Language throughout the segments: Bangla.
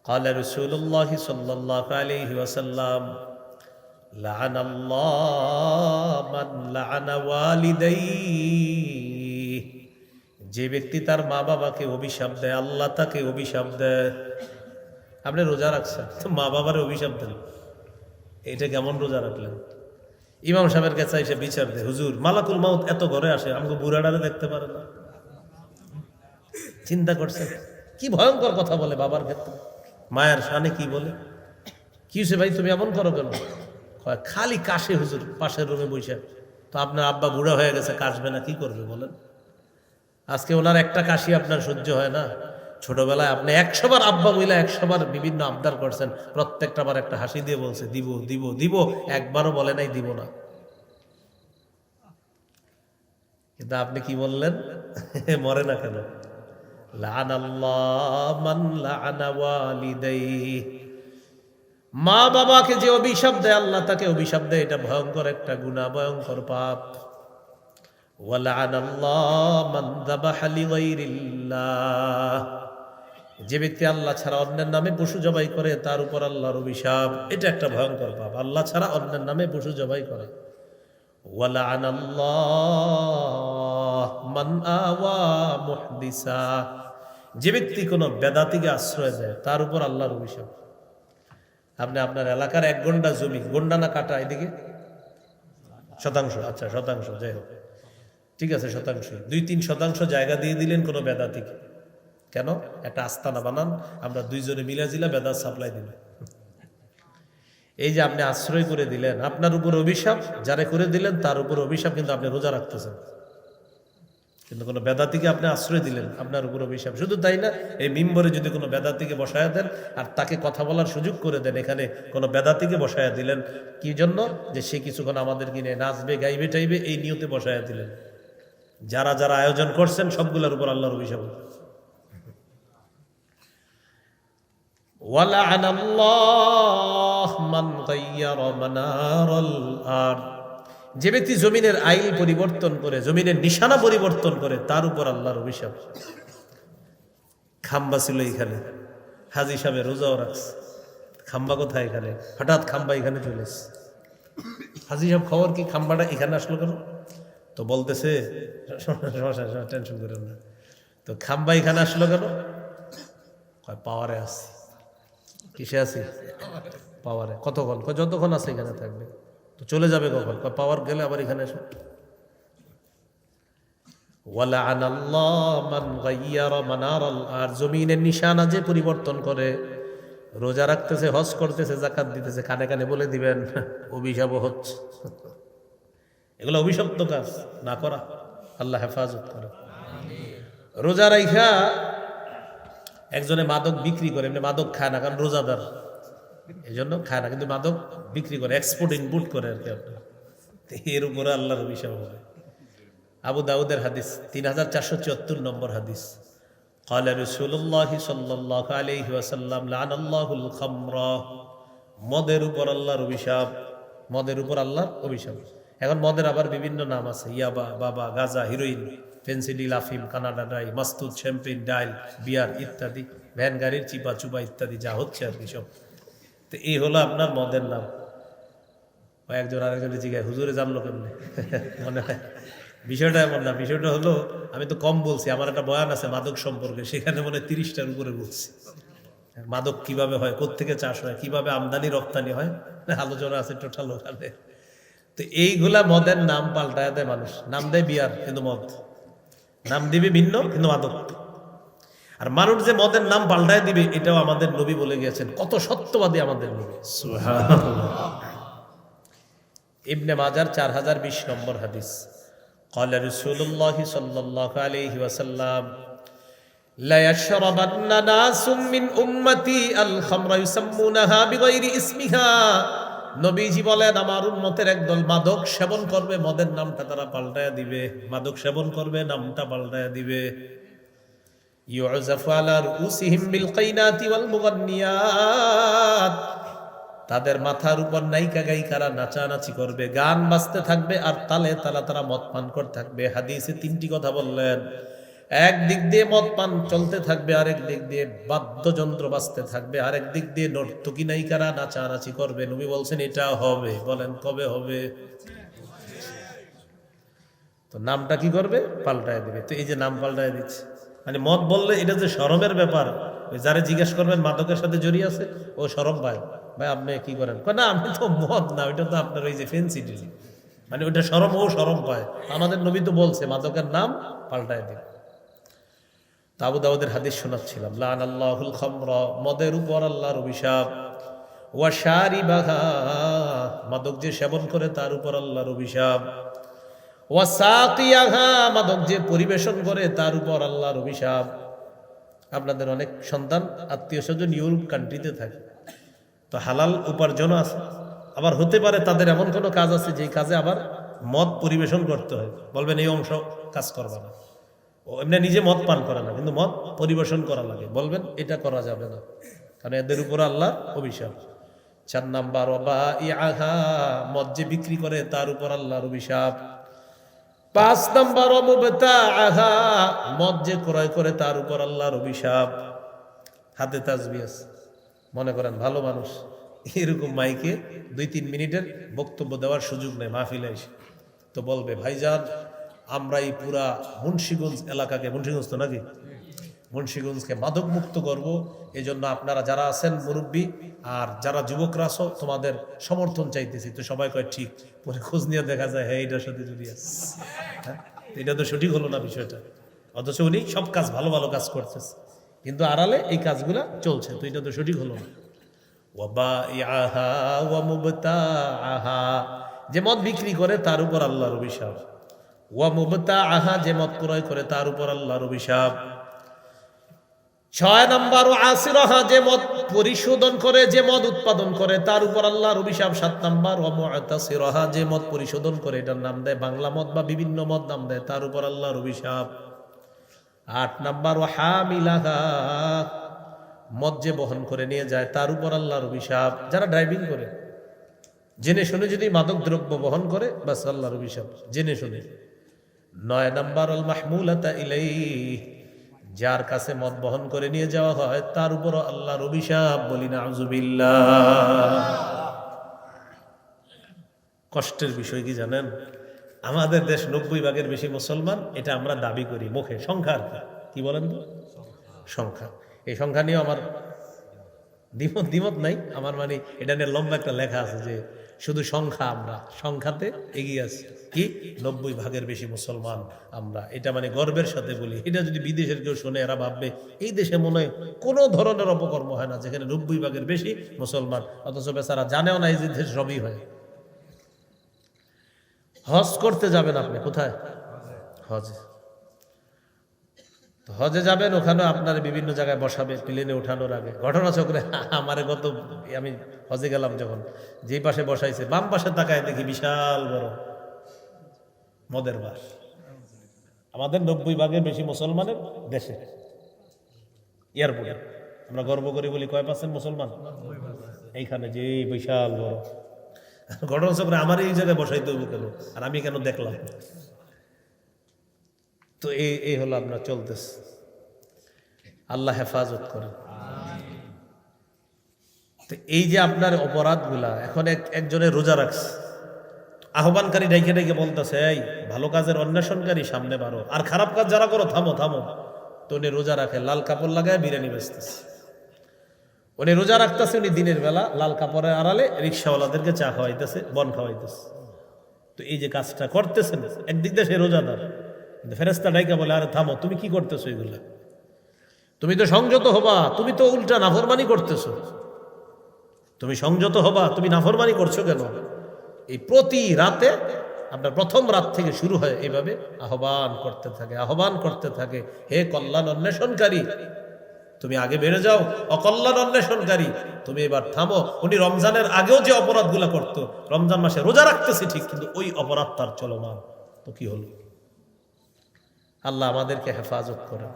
قال رسول الله صلى الله عليه وسلم لعن الله من لعن والديه। যে ব্যক্তি তার মা বাবাকে অভিশাপ দেয় আল্লাহ তাকে অভিশাপ দেয়। আপনি রোজা রাখছেন, মা বাবার অভিশাপ দেন, এটা কেমন রোজা রাখলেন? ইমাম সাহেবের কাছে এসে বিচার দেয়, হুজুর মালাকুল মাউত এত ঘরে আসে, আমাকে বুড়াডারে দেখতে পারে না। চিন্তা করছেন কি ভয়ঙ্কর কথা বলে বাবার ক্ষেত্রে, মায়ের শানে কি বলে। কি হয়েছে ভাই তুমি এমন করো কেন? খালি কাশে হুজুর, পাশের রুমে বসে। তো আপনার আব্বা বুড়া হয়ে গেছে, কাশবে না, কি করবে বলেন? আজকে ওনার একটা কাশি আপনার সহ্য হয় না। ছোটবেলায় আপনি 100 বার আব্বা বইলা 100 বার বিভিন্ন আবদার করছেন, প্রত্যেকটা বার একটা হাসি দিয়ে বলছে দিব দিব দিব, একবারও বলে নাই দিব না। কিন্তু আপনি কি বললেন? মরে না কেন? লাআনাল্লাহু মান লাআনা ওয়ালিদাইহি। মা বাবাকে যে অভিশাপ দেয় আল্লাহ তাকে অভিশাপ দেয়, এটা ভয়ঙ্কর একটা গুনাহ, ভয়ঙ্কর পাপ। ওয়ালাআনাল্লাহু মান যাবাহা লিগাইরিল্লাহ। যে ব্যক্তি আল্লাহ ছাড়া অন্যের নামে পশু জবাই করে তার উপর আল্লাহর অভিশাপ, এটা একটা ভয়ঙ্কর পাপ। আল্লাহ ছাড়া অন্যের নামে পশু জবাই করে। ওয়ালাআনাল্লাহু মান আওয়া মুহদিসা। যে ব্যক্তি কোনো বেদাতিকে আশ্রয় দেয় তার উপর আল্লাহর অভিশাপ। আপনি আপনার এলাকার 1 গন্ডা জমি, গন্ডা না কাটা, এদিকে শতাংশ, আচ্ছা শতাংশ, যাই হোক ঠিক আছে, শতাংশ 2-3 শতাংশ জায়গা দিয়ে দিলেন কোনো বেদাতিকে। কেন? একটা আস্তানা বানান, আমরা 2 জনে মিলাজিলা বেদাত সাপ্লাই দিল। এই যে আপনি আশ্রয় করে দিলেন, আপনার উপর অভিশাপ। যারা করে দিলেন তার উপর অভিশাপ, কিন্তু আপনি রোজা রাখতেছেন। কিন্তু কোনো বেদাতিকে আপনি আশ্রয় দিলেন, আপনার উপর অভিশাপ। শুধু তাই না, এই মিম্বরে যদি কোনো বেদাতিকে বসায়া দেন আর তাকে কথা বলার সুযোগ করে দেন, এখানে কোনো বেদাতিকে বসায়া দিলেন কি জন্য? যে সে কিছুক্ষণ আমাদের কিনে নাচবে গাইবে টাইবে, এই নিয়তে বসায়া দিলেন। যারা যারা আয়োজন করছেন সবগুলোর উপর আল্লাহর অভিশাপ। ওয়ালাআনাল্লাহু মান গায়্যারা মানারাল আরদ। যে ব্যক্তি জমিনের আইল পরিবর্তন করে, জমিনের নিশানা পরিবর্তন করে, তার উপর আল্লাহর অভিশাপ। খাম্বা ছিল এখানে, হাজী সাহেব রোজাও রাখছে, খাম্বা কোথায়? এখানে হঠাৎ খাম্বা এখানে চলে এসছে। হাজী সাহেব খবর কি, খাম্বাটা এখানে আসলো কেন? তো বলতেছে টেনশন করেন না, তো খাম্বা এখানে আসলো কেন? পাওয়ারে আসছি। কিসে আছি? পাওয়ারে। কতক্ষণ? যতক্ষণ আছে এখানে থাকবে। তো চলে যাবে কখন? পাওয়ার গেলে আবার এখানে এসো। ওয়ালাআনাল্লাহু মান গায়্যারা মানারাল আরদ। জমিনের নিশানা যে পরিবর্তন করে, রোজা রাখতেছে, হজ করতেছে, যাকাত দিতেছে, কানে কানে বলে দিবেন অভিশাপ হচ্ছে। এগুলো অভিশপ্ত কাজ না করা, আল্লাহ হেফাজত করে। রোজা রাইখা একজনে মাদক বিক্রি করে, এমনি মাদক খায় না, কারণ রোজাদার, এই জন্য খায় না, কিন্তু মাদক বিক্রি করে, এক্সপোর্ট ইনপুট করে আর কি। আপনার এর উপরে আল্লাহর অভিশাপ হবে। আবু দাউদের হাদিস, 3474 নম্বর হাদিস। قال رسول الله صلى الله عليه وسلم لعن الله الخمر। মদের উপর আল্লাহর অভিশাপ, মদের উপর আল্লাহর অভিশাপ। এখন মদের আবার বিভিন্ন নাম আছে, ইয়াবা, বাবা, গাঁজা, হিরোইন, ফেন্সিডিল, আফিম, কানাডা ড্রাই, মাস্তুদ, শ্যাম্পেন, ডাইল, বিয়ার ইত্যাদি, ভ্যান গাড়ির চিপা চুপা ইত্যাদি যা হচ্ছে আর কি সব। তো এই হলো আপনার মদের নাম। একজন আরেকজনের জিজ্ঞাসা, হুজুরে জানলো কেমনে? মনে হয় বিষয়টা এমন না। বিষয়টা হলো, আমি তো কম বলছি, আমার একটা বয়ান আছে মাদক সম্পর্কে, সেখানে মনে হয় 30টার উপরে বলছি। মাদক কিভাবে হয়, কোত্থেকে চাষ হয়, কিভাবে আমদানি রপ্তানি হয়, আলোচনা আছে টোটাল ওখানে। তো এইগুলা মদের নাম পাল্টায় দেয় মানুষ। নাম দেয় বিয়ার, কিন্তু মদ। নাম দিবে ভিন্ন, কিন্তু মাদক। আর মানুষ যে মদের নাম পাল্টায় দিবে, এটাও আমাদের নবী বলে গিয়েছেন। কত সত্যবাদী আমাদের নবী, সুবহানাল্লাহ। ইবনে মাজার 4020 নম্বর হাদিস। قال رسول الله صلى الله عليه وسلم لا يشربن ناس من امتي الخمر يسمونها بغير اسمها। নবীজি বলেন, আমার উম্মতের একদল মাদক সেবন করবে, মদের নামটা তারা পাল্টায়া দিবে। মাদক সেবন করবে, নামটা পাল্টায়া দিবে। ইউযাফু আলা রুসিহিম বিল কাইনাতি ওয়াল মুগান্নিয়াত। তাদের মাথার উপর নায়িকা গায়িকারা নাচানাচি করবে, গান বাজতে থাকবে, আর তালে তালা তারা মদ পান করতে থাকবে। হাদিসে 3টি কথা বললেন। এক দিক দিয়ে মদ পান চলতে থাকবে, আরেক দিক দিয়ে বাদ্যযন্ত্র বাজতে থাকবে, আরেক দিক দিয়ে নর্তকী নায়িকারা নাচানাচি করবে। নবী বলছেন এটা হবে। বলেন কবে হবে? তো নামটা কি করবে? পাল্টায় দেবে। তো এই যে নাম পাল্টায় দিচ্ছে, মানে মদ বললে এটা যে শরমের ব্যাপার, ওই যারা জিজ্ঞেস করবেন মাদকের সাথে জড়িয়ে আছে, ও শরম পায়। ভাই আপনি কি করেন? না আমি তো মদ না, ওইটা তো আপনার ওই যে ফেন্সি ডিল, মানে ওইটা শরম, ও শরম পায়। আমাদের নবী তো বলছে মাদকের নাম পাল্টায় দেবে। আবু দাউদের হাদিস শোনাচ্ছিলাম, লানাল্লাহুল খামরা, মদের উপর আল্লাহর অভিশাপ, ওয়া শারিবাহা, মাদক যে সেবন করে তার উপর আল্লাহর অভিশাপ, ওয়া সাকিয়াহা, মাদক যে পরিবেশন করে তার উপর আল্লাহর অভিশাপ। আপনাদের অনেক সন্তান আত্মীয় স্বজন ইউরোপ কান্ট্রিতে থাকে, তো হালাল উপার্জন আছে, আবার হতে পারে তাদের এমন কোনো কাজ আছে যে কাজে আবার মদ পরিবেশন করতে হয়। বলবেন এই অংশ কাজ করবা না, ও এমনি নিজে মদ পান করে না, কিন্তু মদ পরিবেশন করা লাগে। বলবেন এটা করা যাবে না, কারণ এদের উপর আল্লাহ অভিশাপ। 4 নাম্বার, বাইআহা, মদ যে বিক্রি করে তার উপর আল্লাহর অভিশাপ। 5 নাম্বার, মুবতাআহা, মদ যে ক্রয় করে তার উপর আল্লাহর অভিশাপ। হাতে তাসবিহ আছে, মনে করেন ভালো মানুষ, এরকম মাইকে 2-3 মিনিটের বক্তব্য দেওয়ার সুযোগ নেই মাহফিলে এসে, তো বলবে ভাইজান আমরা এই পুরা মুন্সিগঞ্জ এলাকাকে, মুন্সিগঞ্জ তো নাকি, মুন্সিগঞ্জকে মাদক মুক্ত করব। এই জন্য আপনারা যারা আছেন মুরব্বী আর যারা যুবকরা আছো তোমাদের সমর্থন চাইতেছি। তো সবাই কয় ঠিক, পরে খোঁজ নিয়ে দেখা যায় হ্যাঁ এটার সাথে জড়িয়ে আছে। হ্যাঁ, এটা তো সঠিক হলো না বিষয়টা, অথচ উনি সব কাজ ভালো ভালো কাজ করতেছে, কিন্তু আড়ালে এই কাজগুলা চলছে, তো এটা তো সঠিক হলো না। ওয়া বাইআহা ওয়া মুবতাআহা, যে মদ বিক্রি করে তার উপর আল্লাহর অভিশাপ। ওয়া মুবতাআহা, যে মদ ক্রয় করে তার উপর আল্লাহর অভিশাপ। 6 নাম্বার, আসিরাহা, যে মদ পরিশোধন করে, যে মদ উৎপাদন করে তার উপর আল্লাহর অভিশাপ। 7 নাম্বার, ওয়া মুআতাসিরাহা, যে মদ পরিশোধন করে, এটার নাম দেয় বাংলা মদ বা বিভিন্ন মদ নাম দেয়, তার উপর আল্লাহর অভিশাপ। 8 নাম্বার, ওয়া হামিলাহা, মদ যে বহন করে নিয়ে যায় তার উপর আল্লাহর অভিশাপ। যারা ড্রাইভিং করে জেনে শুনে যদি মাদক দ্রব্য বহন করে, বাস আল্লাহর অভিশাপ, জেনে শুনে। 9 নাম্বার, আল মাহমুলাতা ইলাইহি, যার কাছে মদ বহন করে নিয়ে যাওয়া হয় তার উপর আল্লাহর অভিশাপ। বলি নাউযুবিল্লাহ। কষ্টের বিষয় কি জানেন? আমাদের দেশ 90% বেশি মুসলমান, এটা আমরা দাবি করি মুখে, সংখ্যা কি বলেন তো, সংখ্যা। এই সংখ্যা নিয়ে আমার দ্বিমত নাই আমার, মানে এটা নিয়ে লম্বা একটা লেখা আছে যে শুধু সংখ্যা, আমরা সংখ্যাতে এগিয়ে আছি, কি 90% বেশি মুসলমান আমরা, এটা মানে গর্বের সাথে বলি। এটা যদি বিদেশের কেউ শুনে এরা ভাববে এই দেশে মনে হয় কোনো ধরনের অপকর্ম হয় না, যেখানে 90% বেশি মুসলমান, অথচ বেচারা জানেও না এই যে দেশ সবই হয়। হজ করতে যাবেন আপনি, কোথায়? হজে। হজে যাবেন, ওখানে আপনার বিভিন্ন জায়গায় বসাবে প্লেনে ওঠানোর আগে। ঘটনা চক্রে আমারে আমি হজে গেলাম যখন, যেই পাশে বসাইছে বাম পাশে তাকায় দেখি বিশাল বড় মদের বাস। আমাদের 90% বেশি মুসলমানের দেশে এয়ারপোর্টে আমরা গর্ব করি বলি কয় % মুসলমান, এইখানে যে বিশাল বড়। ঘটনা চক্রে আমার এই জায়গায় বসাইতে হবে কেন, আর আমি কেন দেখলাম? তো এই হলো আপনার চলতেছে। আল্লাহ হেফাজত করেন। তো এই যে আপনার অপরাধগুলা, এখন একজনের রোজা রাখছে, আহ্বানকারী ডাইকে ডাইকে বলতেছে এই ভালো কাজের অন্বেষণকারী সামনে বাড়ো, আর খারাপ কাজ যারা করো থামো থামো। তো উনি রোজা রাখে, লাল কাপড় লাগায় বিরিয়ানি বেচতেছে। উনি রোজা রাখতেছে, উনি দিনের বেলা লাল কাপড়ের আড়ালে রিক্সাওয়ালাদেরকে চা খাওয়াইতেছে, বন খাওয়াইতেছে। তো এই যে কাজটা করতেছেন, একদিক দিয়ে সে রোজাদার, ফেরেশতা ডাইকা বলে আরে থামো, তুমি কি করতেছো এগুলা? তুমি তো সংযত হবা, তুমি তো উল্টা নাফরমানি করতেছো। তুমি সংযত হবা, তুমি নাফরমানি করছো কেন? এই প্রতি রাতে আপনার প্রথম রাত থেকে শুরু হয় এইভাবে আহ্বান করতে থাকে, আহ্বান করতে থাকে, হে কল্যাণ অন্বেষণকারী তুমি আগে বেড়ে যাও, অকল্যাণ অন্বেষণকারী তুমি এবার থামো। উনি রমজানের আগেও যে অপরাধগুলা করতো, রমজান মাসে রোজা রাখতেছে ঠিক, কিন্তু ওই অপরাধ তার চলমান। তো কি হলো? আল্লাহ আমাদেরকে হেফাজত করে।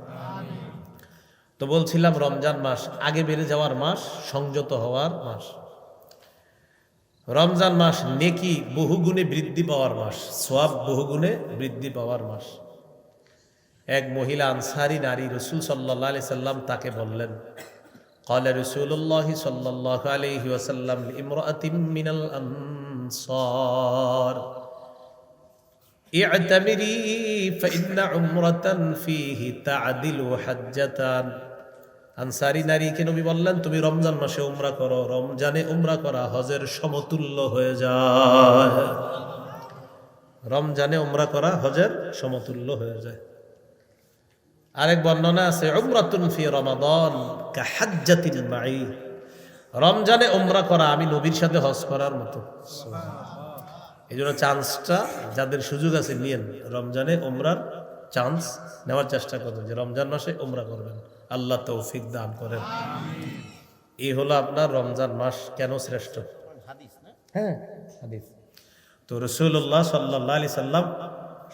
তো বলছিলাম রমজান মাস আগে বেড়ে যাওয়ার মাস, সংযত হওয়ার মাস। রমজান মাস নেকি বহুগুণে বৃদ্ধি পাওয়ার মাস, সওয়াব বহুগুণে বৃদ্ধি পাওয়ার মাস। এক মহিলা আনসারী নারী রাসূল সাল্লাল্লাহু আলাইহি সাল্লাম তাকে বললেন, قال رسول الله صلى الله عليه وسلم لامرأة من الأنصار اعتمري فإن عمرة فيه تعدل حجتان। আনসারী নারীকে নবী বললেন, তুমি রমজান মাসে উমরা করো, রমজানে উমরা করা হজের সমতুল্য হয়ে যায়। রমজানে উমরা করা হজের সমতুল্য হয়ে যায়। আরেক বর্ণনা আছে, উমরাতুন ফি রমাদান কাহাজ্জাতিন মাই, রমজানে উমরা করা আমি নবীর সাথে হজ করার মতো। এই জন্য চান্সটা যাদের সুযোগ আছে নিয়েন, রমজানে উমরার চান্স নেওয়ার চেষ্টা করবেন, যে রমজান মাসে উমরা করবেন। আল্লাহ তৌফিক দান করেন। এই হলো আপনার রমজান মাস কেন শ্রেষ্ঠ। হ্যাঁ, হাদিস। তো রাসূলুল্লাহ সাল্লাল্লাহু আলাইহি সাল্লাম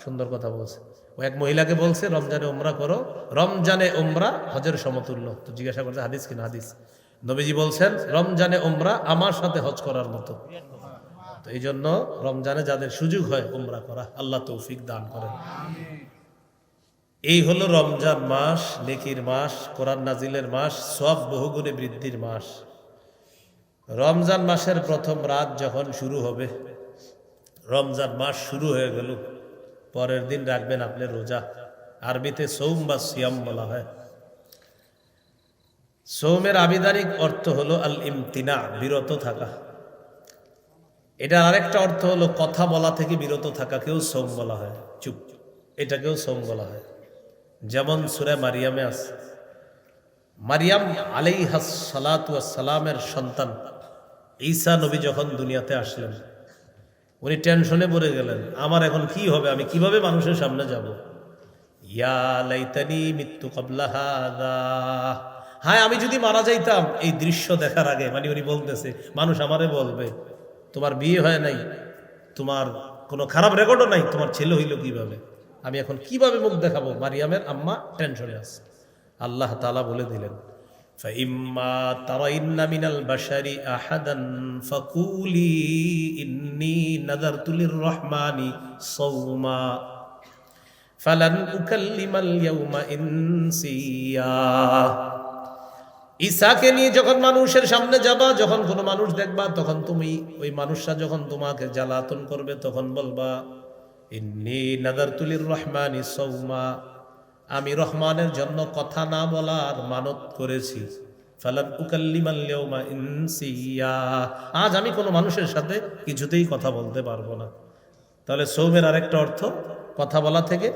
সুন্দর কথা বলছে। ও এক মহিলাকে বলছে রমজানে উমরা করো, রমজানে উমরা হজের সমতুল্য। তো জিজ্ঞাসা করছে হাদিস কিনা? হাদিস। নবীজি বলছেন রমজানে উমরা আমার সাথে হজ করার মতো। তো এই জন্য রমজানে যাদের সুযোগ হয় উমরা করা, আল্লাহ তৌফিক দান করেন। এই হলো রমজান মাস, নেকির মাস, কোরআন নাজিলের মাস, সওয়াব বহুগুণে বৃদ্ধির মাস। রমজান মাসের প্রথম রাত যখন শুরু হবে, রমজান মাস শুরু হয়ে গেল, পরের দিন রাখবেন আপনি রোজা। আরবিতে সৌম বা সিয়াম বলা হয়। সৌমের আবিধানিক অর্থ হলো আল ইমতিনা, বিরত থাকা। এটার আরেকটা অর্থ হলো কথা বলা থেকে বিরত থাকাকেও সৌম বলা হয়, চুপ, এটাকেও সৌম বলা হয়। যেমন সূরা মারিয়ামে আছে, মারিয়াম আলাইহাস সালাতু ওয়াস সালামের সন্তান ঈসা নবী যখন দুনিয়াতে আসলেন, উনি টেনশনে পড়ে গেলেন, আমার এখন কি হবে, আমি কিভাবে মানুষের সামনে যাব। ইয়া লাইতানি মিত্তু ক্বাবলা হাযা, হায় আমি যদি মারা যাইতাম এই দৃশ্য দেখার আগে। মানে উনি বলতেছে মানুষ আমারে বলবে তোমার বিয়ে হয় নাই, তোমার কোনো খারাপ রেকর্ডও নাই, তোমার ছেলে হইল কিভাবে, আমি এখন কিভাবে মুখ দেখাবো। মারিয়ামের আম্মা টেনশনে আছে। আল্লাহ তাআলা বলে দিলেন, فَإِمَّا تَرَيِنَّ مِنَ الْبَشَرِ أَحَدًا فَقُولِي إِنِّي نَذَرْتُ لِلرَّحْمَنِ صَوْمًا فَلَنْ أُكَلِّمَ الْيَوْمَ إِنسِيًّا। ঈসাকে নিয়ে যখন মানুষের সামনে যাবা, যখন কোনো মানুষ দেখবা, তখন তুমি ওই মানুষরা যখন তোমাকে জ্বালাতন করবে, তখন বলবা ইন্নী নাযারতু লির-রহমানি সাওমা, আমি রহমানের জন্য কথা না বলার মানত করেছি। ফালান উকাল্লিমাল ইয়াওমা ইনসিয়া, আজ আমি কোনো মানুষের সাথে কিছুতেই কথা বলতে পারবো না। তাহলে সৌমের আরেকটা অর্থ কথা বলা থেকে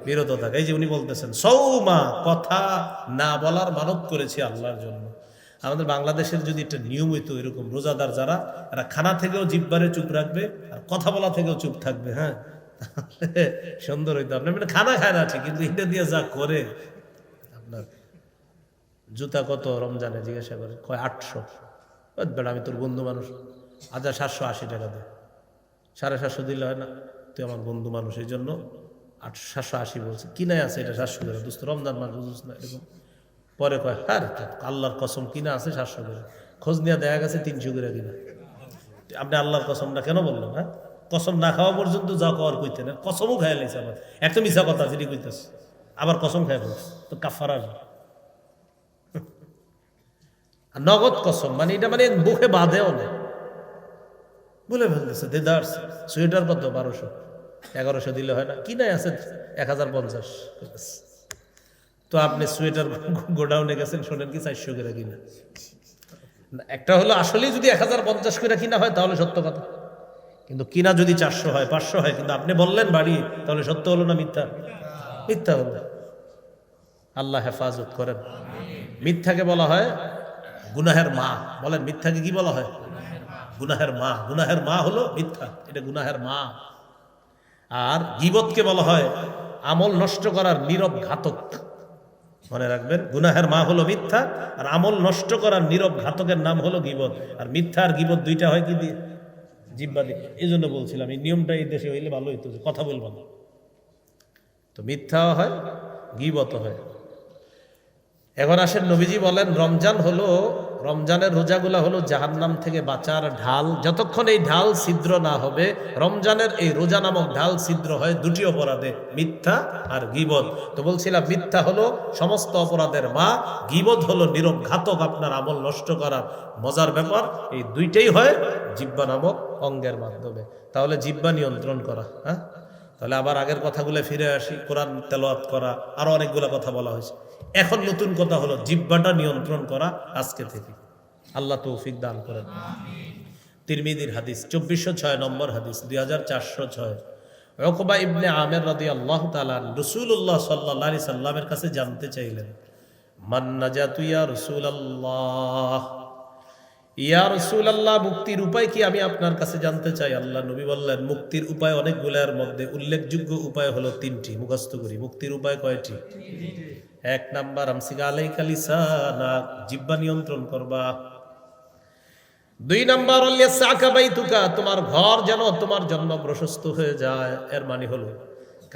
বিরত থাকা। এই যে উনি বলতেছেন সৌমা, কথা না বলার মানত করেছি আল্লাহর জন্য। আমাদের বাংলাদেশের যদি একটা নিয়ম হইতো এরকম, রোজাদার যারা, এরা খানা থেকেও জিহ্বারে চুপ রাখবে আর কথা বলা থেকেও চুপ থাকবে। হ্যাঁ, সুন্দর হইতো। আপনার মানে খানা খায় না ঠিক, কিন্তু এটা দিয়ে যা করে। আপনার জুতা কত রমজানে জিজ্ঞাসা করে, কয় 800। আমি তোর বন্ধু মানুষ, 1780 টাকা দে। 750 দিলে হয় না? তুই আমার বন্ধু মানুষ, এই জন্য 780 বলছে। কিনাই আছে এটা 700 টাকা, দোস্ত রমজান মাস বুঝুস না এরকম। পরে কয় হ্যাঁ আল্লাহর কসম কিনা আছে 700 করে, খোঁজ নিয়ে দেখা গেছে 300 করে কিনা। আপনি আল্লাহর কসমটা কেন বললেন? হ্যাঁ, কসম না খাওয়া পর্যন্ত যা কর কইতেন, কসমও খাই লাইছে। আবার একটা মিছা কথা যিনি কইতেছে, আবার কসম খাই বলছে, তো কাফারা নগদ কসম। মানে এটা মানে মুখে বাঁধেও না, বলে ফেলতেছে। দেদার সোয়েটার কত 1200, 1100 দিলে হয় না? কিনাই আছে 1050। তো আপনি সোয়েটার গোডাউনে গেছেন, শোনেন কি 400 করে কিনা। একটা হলো আসলে যদি 1050 করে কিনা হয় তাহলে সত্য কথা, কিন্তু কিনা যদি 400 হয় 500 হয়, কিন্তু আপনি বললেন বাড়িয়ে, তাহলে সত্য হলো না মিথ্যা? মিথ্যা হলো। আল্লাহ হেফাজত করেন। মিথ্যাকে বলা হয় গুনাহের মা। বলেন মিথ্যাকে কি বলা হয়? গুনাহের মা। গুনাহের মা হলো মিথ্যা, এটা গুনাহের মা। আর গীবতকে বলা হয় আমল নষ্ট করার নীরব ঘাতক। মনে রাখবেন, গুনাহের মা হলো মিথ্যা, আর আমল নষ্ট করার নীরব ঘাতকের নাম হলো গীবত। আর মিথ্যা আর গীবত দুইটা হয় কি দিয়ে? জিহ্বা দিয়ে। এই জন্য বলছিলাম এই নিয়মটা এই দেশে হইলে ভালো হইতো, কথা বলবো না। তো মিথ্যাও হয়, গীবত হয়। এখন আসেন, নবীজি বলেন রমজান হলো রমজানের রোজাগুলা হলো জাহান্নাম থেকে বাঁচার ঢাল। যতক্ষণ এই ঢাল ছিদ্র না হবে, রমজানের এই রোজা নামক ঢাল ছিদ্র হয় দুটি অপরাধে, মিথ্যা আর গীবত। তো বলছিলাম মিথ্যা হলো সমস্ত অপরাধের মা, গীবত হলো নীরব ঘাতক, আপনার আমল নষ্ট করার। মজার ব্যাপার, এই দুইটাই হয় জিহ্বা নামক অঙ্গের মাধ্যমে। তাহলে জিহ্বা নিয়ন্ত্রণ করা, হ্যাঁ, তাহলে আবার আগের কথাগুলো ফিরে আসি। কোরআন তেলাওয়াত করা, আরো অনেকগুলো কথা বলা হয়েছে। এখন নতুন কথা হলো জিহ্বাটা নিয়ন্ত্রণ করা আজকে থেকে। আল্লাহ তৌফিক দান করেন। তিরমিজির হাদিস 2406 নম্বর হাদিস, 2406। উকবা ইবনে আমির রাদিয়াল্লাহু তাআলা রাসূলুল্লাহ সাল্লাল্লাহু আলাইহি সাল্লামের কাছে জানতে চাইলেন, মান নাজাতু ইয়া রাসূলুল্লাহ, ইয়া রাসূলুল্লাহ, মুক্তির উপায় কি আমি আপনার কাছে জানতে চাই। আল্লাহ নবী বললেন, মুক্তির উপায় অনেকগুলোর মধ্যে উল্লেখযোগ্য উপায় হলো তিনটি। মুখস্থ করি, মুক্তির উপায় কয়টি? এক নাম্বার, আমসিকা আলাইকা লিসানাক, জিহ্বা নিয়ন্ত্রণ করবা। দুই নাম্বার, লিয়াসাকা বাইতুকা, তোমার ঘর যেন তোমার জন্য প্রশস্ত হয়ে যায়। এর মানে হলো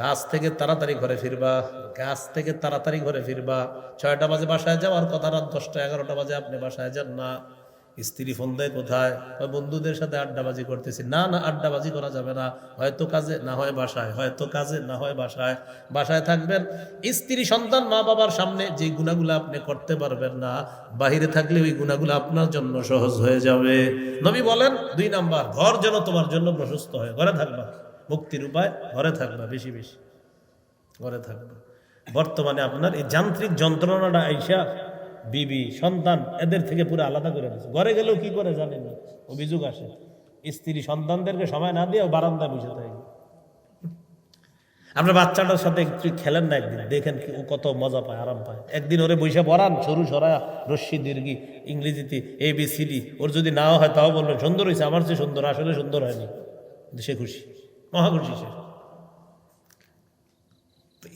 কাজ থেকে তাড়াতাড়ি ঘরে ফিরবা, কাজ থেকে তাড়াতাড়ি ঘরে ফিরবা। 6টা বাজে বাসায় যাওয়ার কথা, রাত 10টা 11টা বাজে আপনি বাসায় যান না। স্ত্রী ফোন দেয় কোথায়, বন্ধুদের সাথে আড্ডাবাজি করতেছি। না না, আড্ডাবাজি করা যাবে না, হয়তো কাজে না হয় বাসায়, হয়তো কাজে না হয় বাসায়। বাসায় থাকবেন, স্ত্রী সন্তান মা বাবার সামনে যে গুণাগুলো আপনি করতে পারবেন না, বাহিরে থাকলে ওই গুণাগুলো আপনার জন্য সহজ হয়ে যাবে। নবী বলেন 2 নাম্বার, ঘর যেন তোমার জন্য প্রশস্ত হয়, ঘরে থাকবা। মুক্তির উপায়, ঘরে থাকবা, বেশি বেশি ঘরে থাকবা। বর্তমানে আপনার এই যান্ত্রিক যন্ত্রণাটা আইসা বিবি সন্তান এদের থেকে পুরো আলাদা করে দিচ্ছে। ঘরে গেলেও কি করে জানেন না, অভিযোগ আসে, স্ত্রী সন্তানদেরকে সময় না দিয়ে বারান্দায় বসে থাকে। আপনার বাচ্চাটার সাথে একটু খেলেন না, একদিন দেখেন ও কত মজা পায়, আরাম পায়। একদিন ওরে বসে পড়ান, সরু সরা রশ্মি দীর্ঘি ইংরেজিতে ABCD, ওর যদি নাও হয় তাও বলবেন সুন্দর হয়েছে, আমার চেয়ে সুন্দর, আসলে সুন্দর হয়নি, সে খুশি, মহা খুশি সে।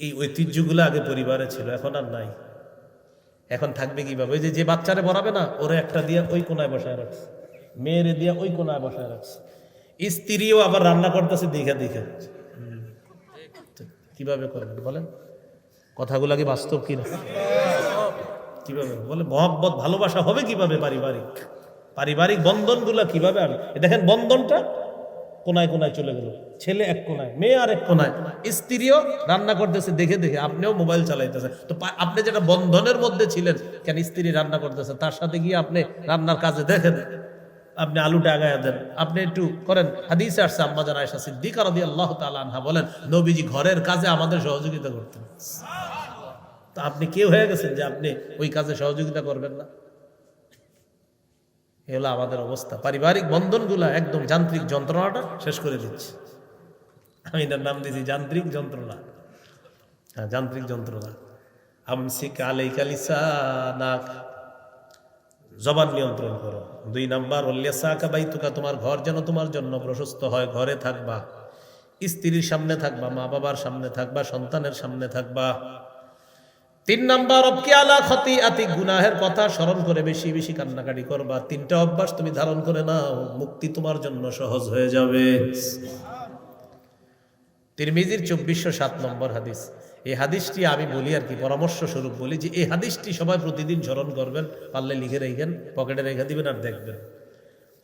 এই ঐতিহ্যগুলো আগে পরিবারে ছিল, এখন আর নাই। এখন থাকবে কিভাবে? ওই যে বাচ্চারে পড়াবে না, ওরে একটা দিয়ে ওই কোনায় বসায় রাখছে, মেয়েরে দিয়ে ওই কোনায় বসায় রাখছে, স্ত্রীও আবার রান্না করতেছে দেখে দেখে। কিভাবে করবেন বলেন? কথাগুলো কি বাস্তব কিনা? কিভাবে বলে মহব্বত ভালোবাসা হবে কিভাবে? পারিবারিক বন্ধনগুলো কিভাবে আনে? দেখেন বন্ধনটা কোনায় কোনায় চলে গেল, ছেলে এক কোনায়, মেয়ে আর এক কোনায়, স্ত্রীও রান্না করতেছে দেখে দেখে, আপনিও মোবাইল চালাইতেছেন। তো আপনি যেটা বন্ধনের মধ্যে ছিলেন, কেন স্ত্রী রান্না করতেছে, তার সাথে গিয়ে আপনি রান্নার কাজে দেখেন, আপনি আলুটা আগায়া দেন, আপনি একটু করেন। হাদিসে আসছে, আম্মা জান আয়েশা সিদ্দিকা রাদিয়াল্লাহু তাআলা আনহা বলেন, নবীজি ঘরের কাজে আমাদের সহযোগিতা করতেন। তো আপনি কে হয়ে গেছেন যে আপনি ওই কাজে সহযোগিতা করবেন না? এ হলো আমাদের অবস্থা। পারিবারিক বন্ধনগুলা একদম যান্ত্রিক যন্ত্রণাটা শেষ করে দিচ্ছে। আমি এটার নাম দিয়েছি যান্ত্রিক যন্ত্রণা। হ্যাঁ, যান্ত্রিক যন্ত্রণা। আমসিক আলাইকা লিসানাক, জবান নিয়ন্ত্রণ করো। 2 নাম্বার, ওয়ালিয়াসাকা বাইতুকা, তোমার ঘর যেন তোমার জন্য প্রশস্ত হয়, ঘরে থাকবা, স্ত্রীর সামনে থাকবা, মা বাবার সামনে থাকবা, সন্তানের সামনে থাকবা। 3 নাম্বার, অবকি আলা খতিআতি, গুনাহের কথা স্মরণ করে বেশি বেশি কান্নাকাটি করবা। 3টা অভ্যাস তুমি ধারণ করে নাও, মুক্তি তোমার জন্য সহজ হয়ে যাবে। তিরমিজির 2407 নম্বর হাদিস। এই হাদিসটি আমি বলি আর কি, পরামর্শ স্বরূপ বলি যে এই হাদিসটি সবাই প্রতিদিন স্মরণ করবেন, পারলে লিখে রেখেন, পকেটে রেখে দিবেন আর দেখবেন।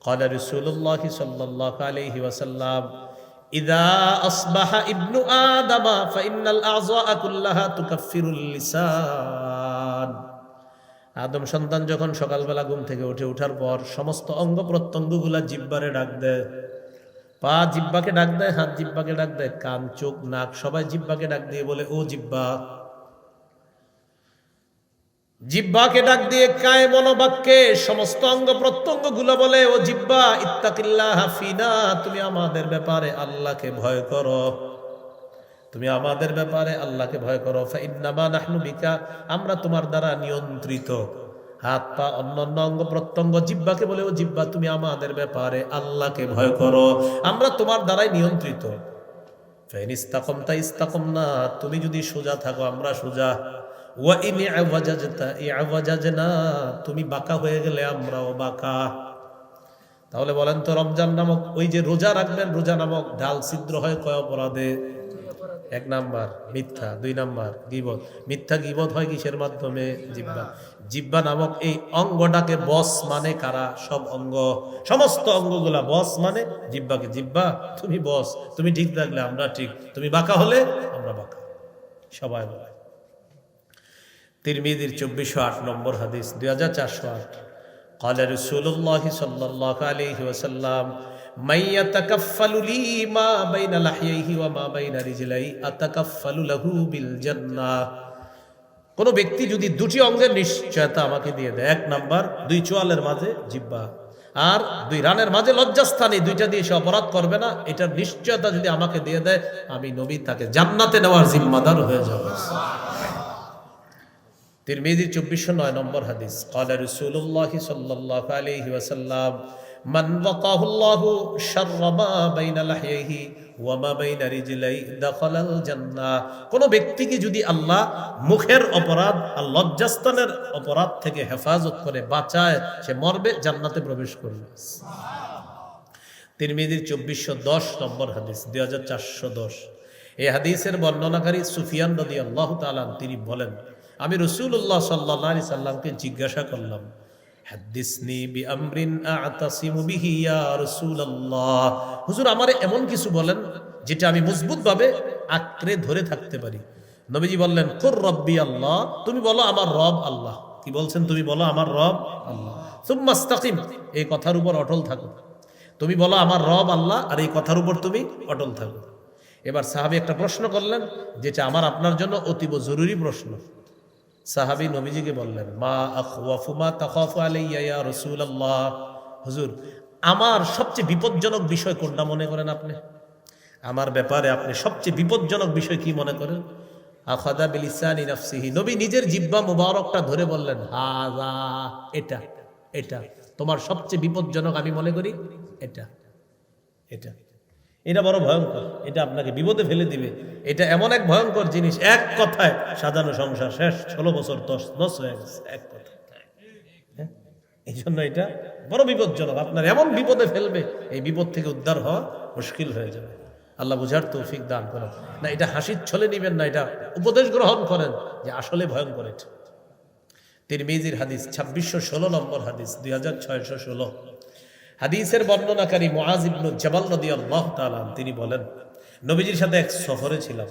ক্বালা রাসূলুল্লাহ সাল্লাল্লাহু আলাইহি ওয়াসাল্লাম, ইযা আসবাহা ইবনু আদামা ফাইন্নাল আযা কুল্লাহা তুকাফফিরুল লিসান। আদম সন্তান যখন সকালবেলা ঘুম থেকে ওঠার পর সমস্ত অঙ্গ প্রত্যঙ্গগুলা জিহ্বারে ডাক দেয়। পা জিহ্বাকে ডাক দেয়, হাত জিহ্বাকে ডাক দেয়, কান চোখ নাক সবাই জিহ্বাকে ডাক দিয়ে বলে, ও জিহ্বা। জিহ্বাকে ডাক দিয়ে কায়ে মনোবাক্যে সমস্ত অঙ্গ প্রত্যঙ্গ গুলো বলে, ও জিহ্বা, ইত্তাকিল্লাহ ফিনা, তুমি আমাদের ব্যাপারে আল্লাহকে ভয় করো, তুমি আমাদের ব্যাপারে আল্লাহকে ভয় করো। ফাইন্নামা নাহনু বিকা, আমরা তোমার দ্বারা নিয়ন্ত্রিত। হাত পা অন্যান্য অঙ্গ প্রত্যঙ্গ জিহ্বাকে বলে, ও জিহ্বা, তুমি আমাদের ব্যাপারে আল্লাহকে ভয় করো, আমরা তোমার দ্বারাই নিয়ন্ত্রিত। ফাইন ইস্তাকামতা ইস্তাকামনা, তুমি যদি সোজা থাকো আমরা সোজা। ওয়া ইন ইআওয়াজাজতা ইআওয়াজাজনা, তুমি বাঁকা হয়ে গেলে আমরাও বাঁকা। তাহলে বলেন তো, রমজান নামক ওই যে রোজা রাখবেন, রোজা নামক ঢাল ছিদ্র হয় কয় অপরাধে? 1 নাম্বার মিথ্যা, 2 নাম্বার গীবত। মিথ্যা গীবত হয় কিসের মাধ্যমে? জিহ্বা। জিহ্বা নামক এই অঙ্গটাকে বস মানে কারা? সব অঙ্গ, সমস্ত অঙ্গগুলা বস মানে জিহ্বাকে। জিহ্বা তুমি বস, তুমি ঠিক থাকলে আমরা ঠিক, তুমি বাঁকা হলে আমরা বাঁকা, সবাই বলে। তিরমিজির 2408 নম্বর হাদিস, 2408। قال رسول الله صلى الله عليه وسلم من يتكفل لي ما بين لحييه وما بين رجليه اتكفل له بالجنه। কোন ব্যক্তি যদি দুটি অঙ্গের নিশ্চয়তা আমাকে দিয়ে দেয়, এক নাম্বার দুই চোয়ালের মাঝে জিহ্বা আর দুই রানের মাঝে লজ্জাস্থানে, দুইটা দিয়ে সে অপরাধ করবে না, এটার নিশ্চয়তা যদি আমাকে দিয়ে দেয়, আমি নবী তাকে জান্নাতে নেওয়ার জিম্মাদার হয়ে যাব। তিরমিজি 2409 নম্বর হাদিস। ক্বালা রাসূলুল্লাহ সাল্লাল্লাহু আলাইহি ওয়াসাল্লাম মান ওয়াকাহুল্লাহু শাররা মা বাইনা লাহইহি ওয়া মা বাইনা রিজলাই দাখালাল জান্নাহ। কোন ব্যক্তিকে যদি আল্লাহ মুখের অপরাধ আর লজ্জাস্থানের অপরাধ থেকে হেফাজত করে বাঁচায়, সে মরবে, জান্নাতে প্রবেশ করবে। তিরমিজির 2410 নম্বর হাদিস, 2410। এই হাদিসের বর্ণনাকারী সুফিয়ান রাদিয়াল্লাহু তাআলা তিনি বলেন, আমি রাসূলুল্লাহ সাল্লাল্লাহু আলাইহি সাল্লামকে জিজ্ঞাসা করলাম, হাদিসনি বিআমরিন আ'তাসিমু বিহি ইয়া রাসূলুল্লাহ, হুজুর আমারে এমন কিছু বলেন যেটা আমি মজবুতভাবে আঁকড়ে ধরে থাকতে পারি। নবীজি বললেন, কুর রাব্বি আল্লাহ, তুমি বলো আমার রব আল্লাহ। কি বলছেন? তুমি বলো আমার রব আল্লাহ। সুম্মা ইসতাকিম, এই কথার উপর অটল থাকো। তুমি বলো আমার রব আল্লাহ, আর এই কথার উপর তুমি অটল থাকো। এবার সাহাবী একটা প্রশ্ন করলেন, যেটা আমার আপনার জন্য অতীব জরুরি প্রশ্ন। সাহাবী নবীজিকে বললেন, মা আখওয়াফু মা তাখাফু আলাইয়া ইয়া রাসূলুল্লাহ, হুজুর আমার সবচেয়ে বিপজ্জনক বিষয় কোনটা মনে করেন আপনি? আমার ব্যাপারে আপনি সবচেয়ে বিপজ্জনক বিষয় কি মনে করেন? আখাদা বিলিসানি নাফসিহি, নবী নিজের জিহ্বা মুবারকটা ধরে বললেন, হাযা, এটা এটা তোমার সবচেয়ে বিপজ্জনক আমি মনে করি এটা এটা এটা বড় ভয়ঙ্কর, এটা আপনাকে বিপদে ফেলে দিবে। এটা এমন এক ভয়ঙ্কর জিনিস, এক কথায় সাজানো সংসার শেষ, 16 বছর নষ্ট হয়ে গেছে এক কথায়। এই জন্য এটা বড় বিপজ্জনক, আপনার এমন বিপদে ফেলবে, এই বিপদ থেকে উদ্ধার হওয়া মুশকিল হয়ে যাবে। আল্লাহ বুঝার তৌফিক দান করেন। না এটা হাসির ছলে নিবেন না, এটা উপদেশ গ্রহণ করেন যে আসলে ভয়ঙ্কর এটা। তিরমিজির হাদিস 2616 নম্বর হাদিস, 2616। হাদিসের বর্ণনাকারী মুআজ ইবনে জাবাল রাদিয়াল্লাহু তাআলা তিনি বলেন, নবীজির সাথে এক সফরে ছিলাম।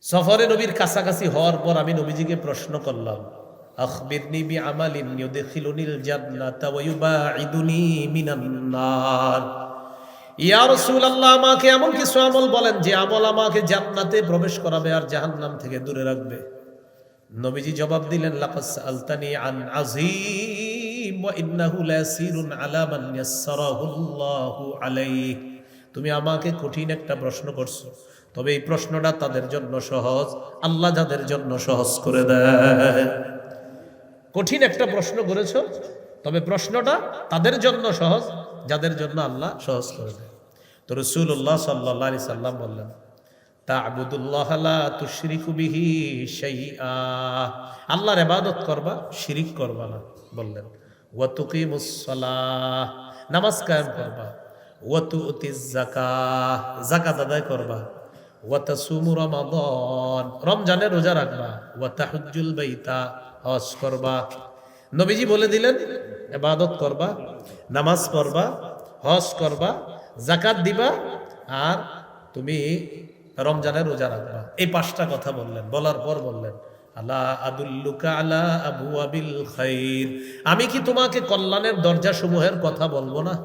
সফরে নবীর কাছাকাছি হওয়ার পর আমি নবীজিকে প্রশ্ন করলাম, আখবিরনি বিআমালিন ইউদখিলুনিল জান্নাতা ওয়া ইউবাঈদুনি মিনান নার। ইয়া রাসূলুল্লাহ, আমাকে এমন কিছু আমল বলেন যে আমল আমাকে জান্নাতে প্রবেশ করাবে আর জাহান্নাম থেকে দূরে রাখবে। নবীজি জবাব দিলেন, লাকাদ সাআলতানি আন আযীম ওয়া ইন্নাহু লাসিরুন আলা মান ইয়াসসারাহুল্লাহু আলাইহি। তুমি আমাকে কঠিন একটা প্রশ্ন করছো, তবে এই প্রশ্নটা তাদের জন্য সহজ, আল্লাহ যাদের জন্য সহজ করে দেয়। কঠিন একটা প্রশ্ন করেছো, তবে প্রশ্নটা তাদের জন্য সহজ, যাদের জন্য আল্লাহ সহজ করে দেয়। তো রাসূলুল্লাহ সাল্লাল্লাহু আলাইহি সাল্লাম বললেন, তা'বুদুল্লাহ লা তুশরিকু বিহি শাইআ, আল্লাহর ইবাদত করবা, শিরিক করবা না। বললেন, ওয়া তুকিমুস সালাহ, নামাজ কায়েম করবা, ওয়া তুতিজ যাকাহ, যাকাত আদায় করবা, ওয়া তাসুমু রমাদান, রমজানের রোজা রাখবা, ওয়া তাহুজ্জুল বাইতা, হজ করবা। নবীজি বলে দিলেন, ইবাদত করবা, নামাজ পড়বা, হজ করবা, যাকাত দিবা, আর তুমি রমজানের রোজা রাখবা। এই 5টা কথা বললেন। বলার পর বললেন, আলা আদুল্লুকা আলা আবওয়াবিল খাইর, আমি কি তোমাকে কল্যাণের দরজা সমূহের কথা বলবো না?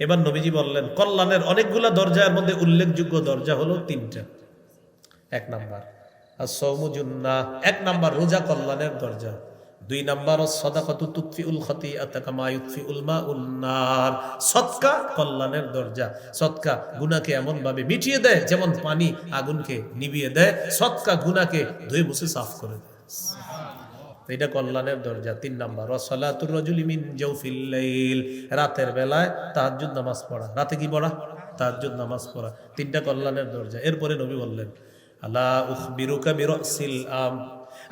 এবার নবীজি বললেন, কল্যাণের অনেকগুলা দরজার মধ্যে উল্লেখযোগ্য দরজা হলো 3টা। 1 নাম্বার as-সাওমু জুন্নাহ, 1 নাম্বার রোজা কল্যাণের দরজা। 2 নাম্বার সাদাকাতু তুতফিউল খাতিআতা কামা ইউতফিউল মাউন নার, সদকা কল্যাণের দরজা। সদকা গুনাহকে এমন ভাবে মিটিয়ে দেয় যেমন পানি আগুনকে নিভিয়ে দেয়, সদকা গুনাহকে ধুয়ে মুছে সাফ করে দেয়। এটা কল্যাণের দরজা। 3 নাম্বার সালাতুর রাজুলি মিন জাওফিল লাইল, রাতের বেলায় তাহাজ্জুদ নামাজ পড়া। রাতে কি পড়া? তাহাজ্জুদ নামাজ পড়া। 3টা কল্যাণের দরজা। এরপরে নবী বললেন, আলা উখবিরুকা বিরাসিল আম,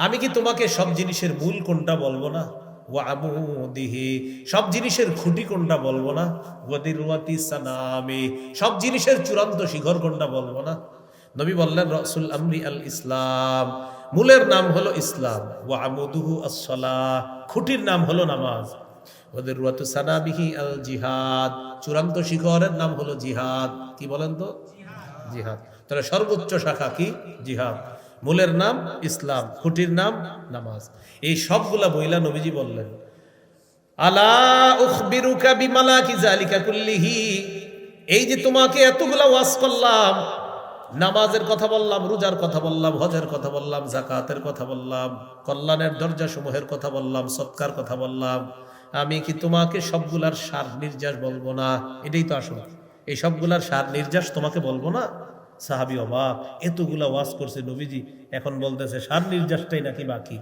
আমি কি তোমাকে সব জিনিসের মূল কোনটা বলবো না? ওয়া আমুদিহি, সব জিনিসের খুঁটি কোনটা বলবো না? ওয়া দিরওয়াতি সানামি, সব জিনিসের চূড়ান্ত শিখর কোনটা বলবো না? নবী বললেন, রাসূল আমরি আল ইসলাম মূলের নাম হলো ইসলাম, ওয়া আমুদুহু আস-সালাহ, খুঁটির নাম হলো নামাজ, ওদের রুয়াতু সানাবিহি আল জিহাদ, চূড়ান্ত শিখরের নাম হলো জিহাদ। কি বলেন তো? জিহাদ। তাহলে সর্বোচ্চ শাখা কি? জিহাদ। মূলের নাম ইসলাম, খুঁটির নাম নামাজ। এই সবগুলা বইলা নবীজি বললেন, আলা উখবিরুকা বিমালাকি যালিকা কুল্লিহি, এই যে তোমাকে এতগুলা ওয়াজ করলাম, নামাজের কথা বললাম, রোজার কথা বললাম, হজের কথা বললাম, যাকাতের কথা বললাম, কল্যাণের দরজা সমূহের কথা বললাম, সৎকার কথা বললাম, আমি কি তোমাকে সবগুলার সার নির্যাস বলবো না? এটাই তো আসল। এই সবগুলার সার নির্যাস তোমাকে বলবো না? সাহাবী অবাক, এতগুলা ওয়াজ করছে নবীজি, এখন বলতেছে সার নির্যাসটাই নাকি বাকি।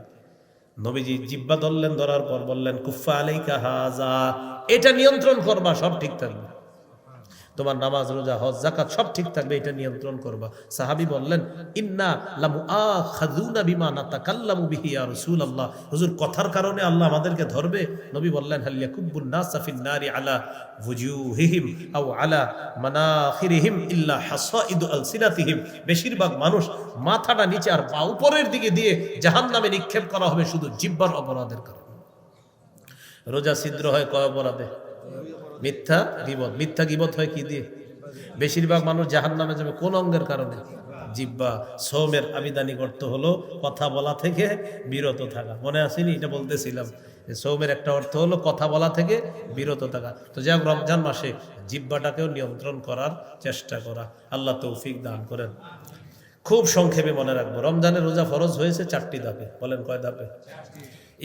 নবীজি জিব্বা ধরলেন, ধরার পর বললেন, কুফা আলাইকা হাযা, এটা নিয়ন্ত্রণ করবা, সব ঠিক থাকবে। তোমার নামাজ, রোজা, হজ, যাকাত সব ঠিক থাকবে, এটা নিয়ন্ত্রণ করবা। সাহাবী বললেন, ইন্না লামুআখাযুনা বিমা নাতাকাল্লামু বিহি ইয়া রাসূলুল্লাহ, হুজুর কথার কারণে আল্লাহ আমাদেরকে ধরবে? নবী বললেন, হাল ইয়াকুবুন নাসা ফিন নারি আলা ওয়ুজুহিহিম আও আলা মানাখিরিহিম ইল্লা হাসাইদু আলসিনাতিহিম, বেশিরভাগ মানুষ মাথাটা নিচে আর পা উপরের দিকে দিয়ে জাহান্নামে নিক্ষেপ করা হবে শুধু জিহ্বার অপরাধের কারণে। রোজা ছিদ্র হয় কয় অপরাধে? মিথ্যা গীবত। মিথ্যা গীবত হয় কি দিয়ে? বেশিরভাগ মানুষ জাহান্নামে যাবে কোন অঙ্গের কারণে? জিহ্বা। সওমের আবিধানিক অর্থ হলো কথা বলা থেকে বিরত থাকা। মনে আসেনি? এটা বলতেছিলাম, সওমের একটা অর্থ হলো কথা বলা থেকে বিরত থাকা। তো যাই হোক, রমজান মাসে জিহ্বাটাকেও নিয়ন্ত্রণ করার চেষ্টা করা। আল্লাহ তৌফিক দান করেন। খুব সংক্ষেপে মনে রাখবো, রমজানের রোজা ফরজ হয়েছে 4টি ধাপে। বলেন কয় ধাপে?